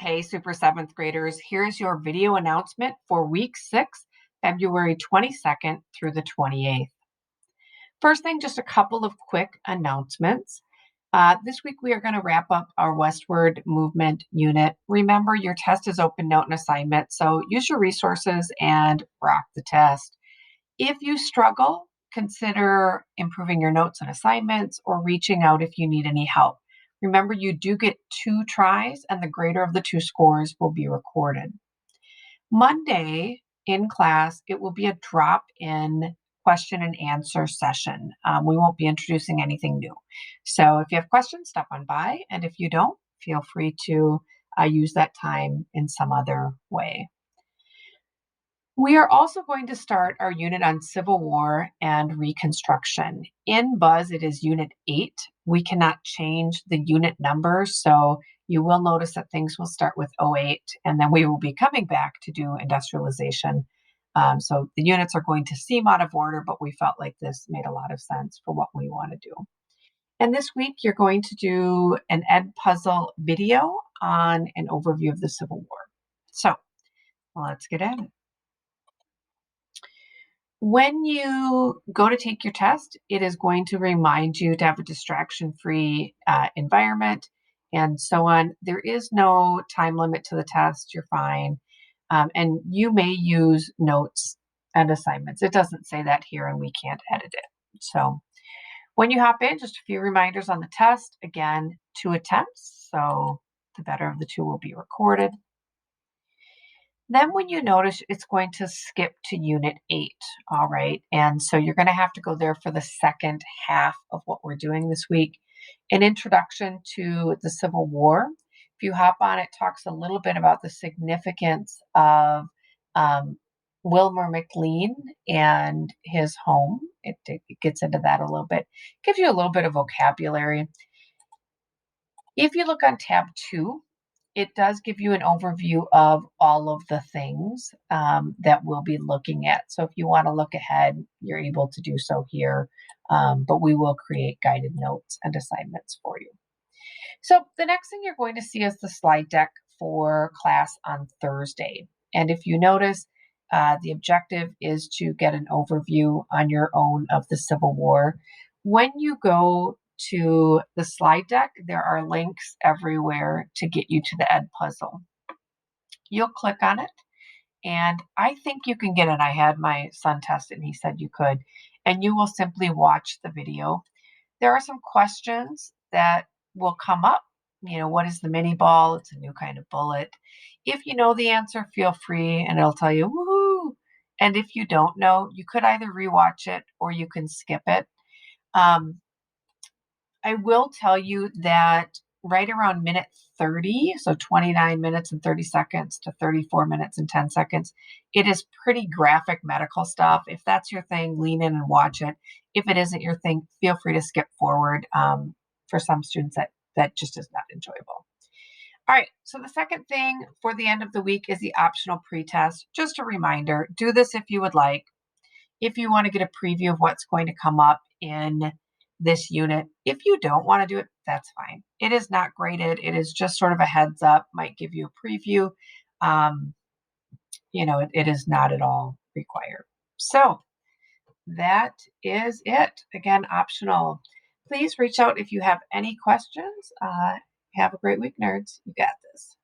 Hey, Super Seventh graders, here's your video announcement for week 6, February 22nd through the 28th. First thing, just a couple of quick announcements. This week, we are going to wrap up our Westward Movement unit. Remember, your test is open note and assignment, so use your resources and rock the test. If you struggle, consider improving your notes and assignments or reaching out if you need any help. Remember, you do get 2 tries, and the greater of the 2 scores will be recorded. Monday in class, it will be a drop-in question and answer session. We won't be introducing anything new. So if you have questions, stop on by. And if you don't, feel free to use that time in some other way. We are also going to start our unit on Civil War and Reconstruction. In Buzz, it is Unit 8. We cannot change the unit number, so you will notice that things will start with '08, and then we will be coming back to do industrialization. So the units are going to seem out of order, but we felt like this made a lot of sense for what we want to do. And this week, you're going to do an Edpuzzle video on an overview of the Civil War. So let's get at it. When you go to take your test, it is going to remind you to have a distraction-free environment and so on. There is no time limit to the test. You're fine. And you may use notes and assignments. It doesn't say that here, and we can't edit it. So when you hop in, just a few reminders on the test. Again, 2 attempts, so the better of the 2 will be recorded. Then when you notice, it's going to skip to Unit 8, all right? And so you're going to have to go there for the second half of what we're doing this week. An introduction to the Civil War. If you hop on, it talks a little bit about the significance of Wilmer McLean and his home. It gets into that a little bit. Gives you a little bit of vocabulary. If you look on tab 2, it does give you an overview of all of the things that we'll be looking at. So if you want to look ahead, you're able to do so here, but we will create guided notes and assignments for you. So the next thing you're going to see is the slide deck for class on Thursday. And if you notice, the objective is to get an overview on your own of the Civil War. When you go to the slide deck, there are links everywhere to get you to the Edpuzzle. You'll click on it, and I think you can get it. I had my son test it, and he said you could, and you will simply watch the video. There are some questions that will come up. You know, what is the mini ball? It's a new kind of bullet. If you know the answer, feel free, and it'll tell you, woohoo. And if you don't know, you could either rewatch it or you can skip it. I will tell you that right around minute 30, so 29 minutes and 30 seconds to 34 minutes and 10 seconds, it is pretty graphic medical stuff. If that's your thing, lean in and watch it. If it isn't your thing, feel free to skip forward. For some students, that just is not enjoyable. All right, so the second thing for the end of the week is the optional pretest. Just a reminder, do this if you would like. If you want to get a preview of what's going to come up in this unit. If you don't want to do it, that's fine. It is not graded. It is just sort of a heads up, might give you a preview. It is not at all required. So that is it. Again, optional. Please reach out if you have any questions. Have a great week, nerds. You got this.